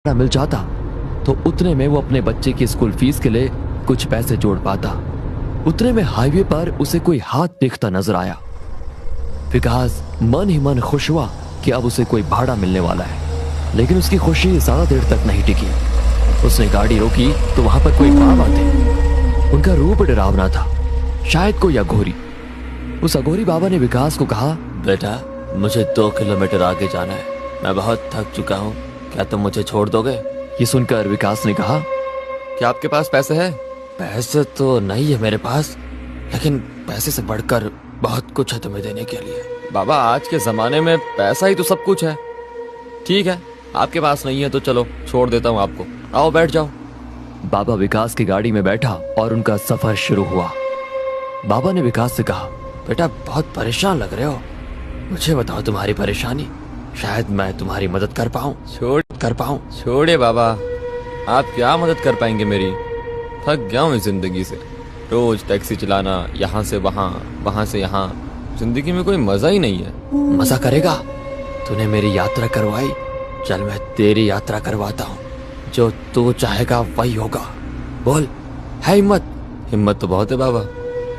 मिल जाता तो उतने में वो अपने बच्चे की स्कूल फीस के लिए कुछ पैसे जोड़ पाता। उतने में हाईवे पर उसे कोई हाथ दिखता नजर आया। विकास मन ही मन खुश हुआ कि अब उसे कोई भाड़ा मिलने वाला है, लेकिन उसकी खुशी ज्यादा देर तक नहीं टिकी। उसने गाड़ी रोकी तो वहां पर कोई बाबा थे। उनका रूप डरावना था, शायद कोई अघोरी। उस अघोरी बाबा ने विकास को कहा, बेटा मुझे 2 किलोमीटर आगे जाना है, मैं बहुत थक चुका हूँ, क्या तुम मुझे छोड़ दोगे? ये सुनकर विकास ने कहा, क्या आपके पास पैसे हैं? पैसे तो नहीं है मेरे पास, लेकिन पैसे से बढ़कर बहुत कुछ है तुम्हें देने के लिए। बाबा आज के जमाने में पैसा ही तो सब कुछ है। ठीक है, आपके पास नहीं है तो चलो छोड़ देता हूँ आपको, आओ बैठ जाओ। बाबा विकास की गाड़ी में बैठा और उनका सफर शुरू हुआ। बाबा ने विकास से कहा, बेटा बहुत परेशान लग रहे हो, मुझे बताओ तुम्हारी परेशानी, शायद मैं तुम्हारी मदद कर पाऊँ। छोड़िए बाबा, आप क्या मदद कर पाएंगे मेरी? थक गया हूँ इस जिंदगी से, रोज टैक्सी चलाना, यहाँ से वहाँ, वहाँ से यहाँ, जिंदगी में कोई मजा ही नहीं है। मजा करेगा? तूने मेरी यात्रा करवाई, चल मैं तेरी यात्रा करवाता हूँ। जो तू चाहेगा वही होगा, बोल, है हिम्मत? हिम्मत तो बहुत है बाबा,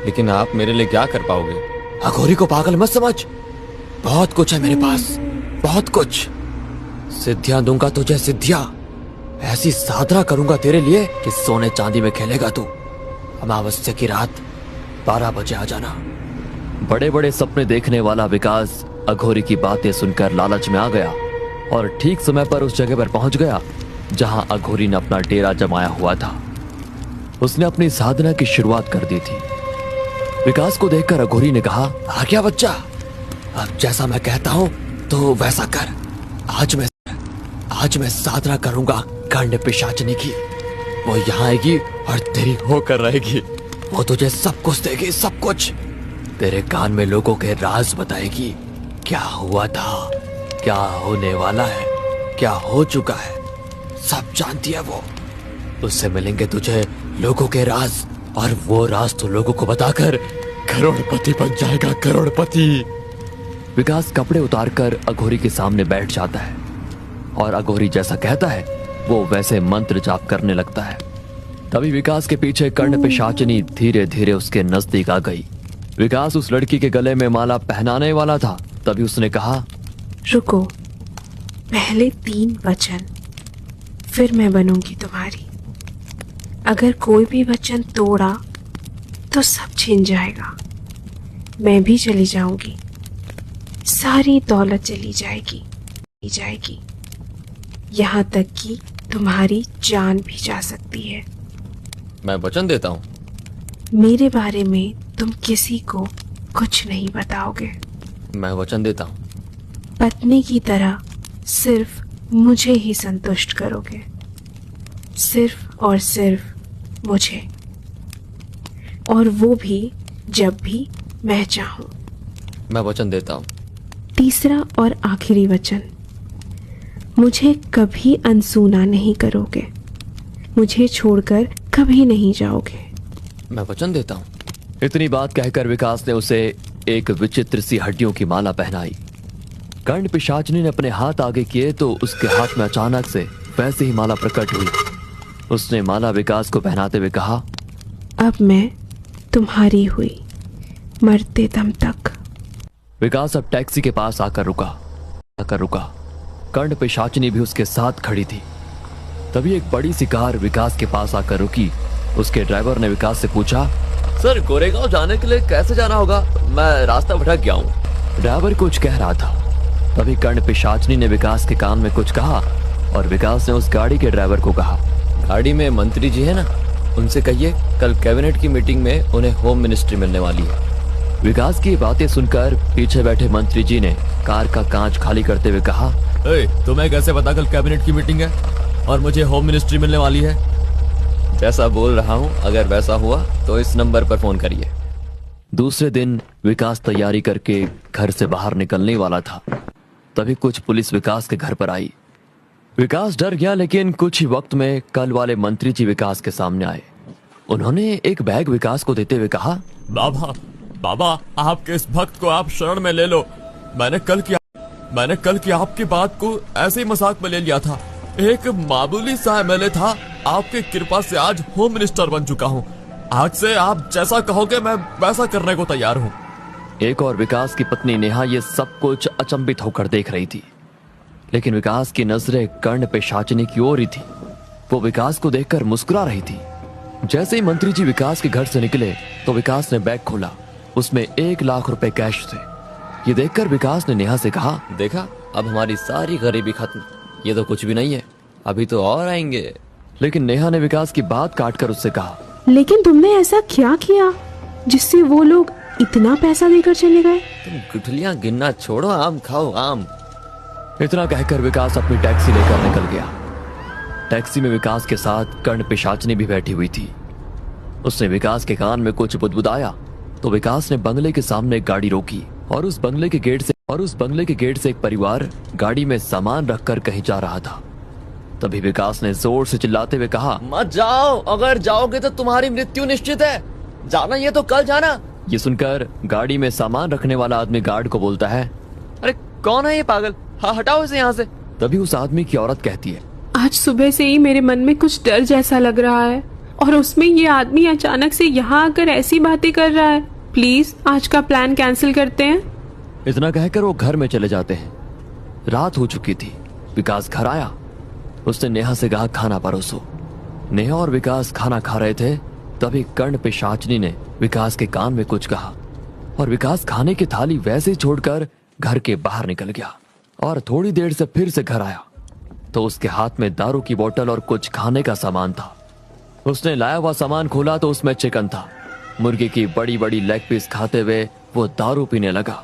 लेकिन आप मेरे लिए क्या कर पाओगे? अघोरी को पागल मत समझ, बहुत कुछ है मेरे पास, बहुत कुछ। सिद्धियां दूंगा तुझे, सिद्धियां। ऐसी साधना करूंगा तेरे लिए कि सोने चांदी में खेलेगा तू। अमावस्या की रात 12 बजे आ जाना। बड़े बड़े सपने देखने वाला विकास अघोरी की बातें सुनकर लालच में आ गया और ठीक समय पर उस जगह पर पहुंच गया जहां अघोरी ने अपना डेरा जमाया हुआ था। उसने अपनी साधना की शुरुआत कर दी थी। विकास को देखकर अघोरी ने कहा, आ गया बच्चा, अब जैसा मैं कहता हूं तो वैसा कर। आज मैं साधना करूंगा गंड पिशाचनी की। वो यहाँ आएगी और तेरी होकर रहेगी। वो तुझे सब कुछ देगी, सब कुछ। तेरे कान में लोगों के राज बताएगी, क्या हुआ था, क्या होने वाला है, क्या हो चुका है, सब जानती है वो। उससे मिलेंगे तुझे लोगों के राज, और वो राज तो लोगों को बताकर करोड़पति बन जाएगा, करोड़पति। विकास कपड़े उतारकर अघोरी के सामने बैठ जाता है और अघोरी जैसा कहता है वो वैसे मंत्र जाप करने लगता है। तभी विकास के पीछे कर्ण पिशाचिनी धीरे धीरे उसके नजदीक आ गई। विकास उस लड़की के गले में माला पहनाने वाला था, तभी उसने कहा, रुको, पहले 3 वचन, फिर मैं बनूंगी तुम्हारी। अगर कोई भी वचन तोड़ा तो सब छिन जाएगा, मैं भी चली जाऊंगी, सारी दौलत चली जाएगी, यहाँ तक कि तुम्हारी जान भी जा सकती है। मैं वचन देता हूँ। मेरे बारे में तुम किसी को कुछ नहीं बताओगे। मैं वचन देता हूँ। पत्नी की तरह सिर्फ मुझे ही संतुष्ट करोगे, सिर्फ और सिर्फ मुझे, और वो भी जब भी मैं चाहूं। मैं वचन देता हूँ। तीसरा और आखिरी वचन, मुझे कभी अनसुना नहीं करोगे, मुझे छोड़कर कभी नहीं जाओगे। मैं वचन देता हूँ। इतनी बात कहकर विकास ने उसे एक विचित्र सी हड्डियों की माला पहनाई। कर्ण पिशाचिनी ने अपने हाथ आगे किए तो उसके हाथ में अचानक से वैसे ही माला प्रकट हुई। उसने माला विकास को पहनाते हुए कहा, अब मैं तुम्हारी हुई, मरते दम तक। विकास अब टैक्सी के पास आकर रुका। कर्ण पिशाचिनी भी उसके साथ खड़ी थी। तभी एक बड़ी सी कार विकास के पास आकर रुकी। उसके ड्राइवर ने विकास से पूछा, सर गोरेगांव जाने के लिए कैसे जाना होगा? मैं रास्ता भटक गया हूँ। ड्राइवर कुछ कह रहा था। तभी कर्ण पिशाचिनी ने विकास के कान में कुछ कहा और विकास ने उस गाड़ी के ड्राइवर को कहा, गाड़ी में मंत्री जी है ना, उनसे कहिए कल कैबिनेट की मीटिंग में उन्हें होम मिनिस्ट्री मिलने वाली है। विकास की बातें सुनकर पीछे बैठे मंत्री जी ने कार का कांच खाली करते हुए कहा, तुम्हें कैसे पता कल कैबिनेट की मीटिंग है और मुझे होम मिनिस्ट्री मिलने वाली है? जैसा बोल रहा हूँ, अगर वैसा हुआ तो इस नंबर पर फोन करिए। दूसरे दिन विकास तैयारी करके घर से बाहर निकलने वाला था। तभी कुछ पुलिस विकास के घर पर आई। विकास डर गया, लेकिन कुछ ही वक्त में कल वाले मंत्री जी विकास के सामने आए। उन्होंने एक बैग विकास को देते हुए कहा, बाबा आपके इस भक्त को आप शरण में ले लो। मैंने कल की आपकी बात को ऐसे ही मजाक में ले लिया था। एक मामूली सा एमएलए था, आपके कृपा से आज होम मिनिस्टर बन चुका हूँ। आज से आप जैसा कहोगे मैं वैसा करने को तैयार हूँ। एक और विकास की पत्नी नेहा ये सब कुछ अचंभित होकर देख रही थी, लेकिन विकास की नजरें कर्ण पिशाचिनी की ओर ही थी। वो विकास को देखकर मुस्कुरा रही थी। जैसे ही मंत्री जी विकास के घर से निकले तो विकास ने बैग खोला। उसमें 1 लाख रुपए कैश थे। ये देखकर विकास ने नेहा से कहा, देखा, अब हमारी सारी गरीबी खत्म। ये तो कुछ भी नहीं है, अभी तो और आएंगे। लेकिन नेहा ने विकास की बात काटकर उससे कहा, लेकिन तुमने ऐसा क्या किया जिससे वो लोग इतना पैसा देकर चले गए? तुम गुठलियां गिनना छोड़ो, आम खाओ आम। इतना कहकर विकास अपनी टैक्सी लेकर निकल गया। टैक्सी में विकास के साथ कर्ण पिशाचिनी भी बैठी हुई थी। उसने विकास के कान में कुछ बुदबुदाया तो विकास ने बंगले के सामने एक गाड़ी रोकी और उस बंगले के गेट से एक परिवार गाड़ी में सामान रखकर कहीं जा रहा था। तभी विकास ने जोर से चिल्लाते हुए कहा, मत जाओ, अगर जाओगे तो तुम्हारी मृत्यु निश्चित है। जाना ये तो कल जाना। ये सुनकर गाड़ी में सामान रखने वाला आदमी गार्ड को बोलता है, अरे कौन है ये पागल, हाँ हटाओ इसे यहाँ से। तभी उस आदमी की औरत कहती है, आज सुबह से ही मेरे मन में कुछ डर जैसा लग रहा है और उसमें ये आदमी अचानक से यहाँ आकर ऐसी बातें कर रहा है। प्लीज आज का प्लान कैंसिल करते हैं। इतना कहकर वो घर में चले जाते हैं। रात हो चुकी थी। विकास घर आया। उसने नेहा से कहा, खाना परोसो। नेहा और विकास खाना खा रहे थे। तभी कर्ण पिशाचिनी ने विकास के कान में कुछ कहा और विकास खाने की थाली वैसे ही छोड़कर घर के बाहर निकल गया और थोड़ी देर से फिर से घर आया तो उसके हाथ में दारू की बोतल और कुछ खाने का सामान था। उसने लाया हुआ सामान खोला तो उसमें चिकन था। मुर्गे की बड़ी बड़ी लेग पीस खाते हुए वो दारू पीने लगा।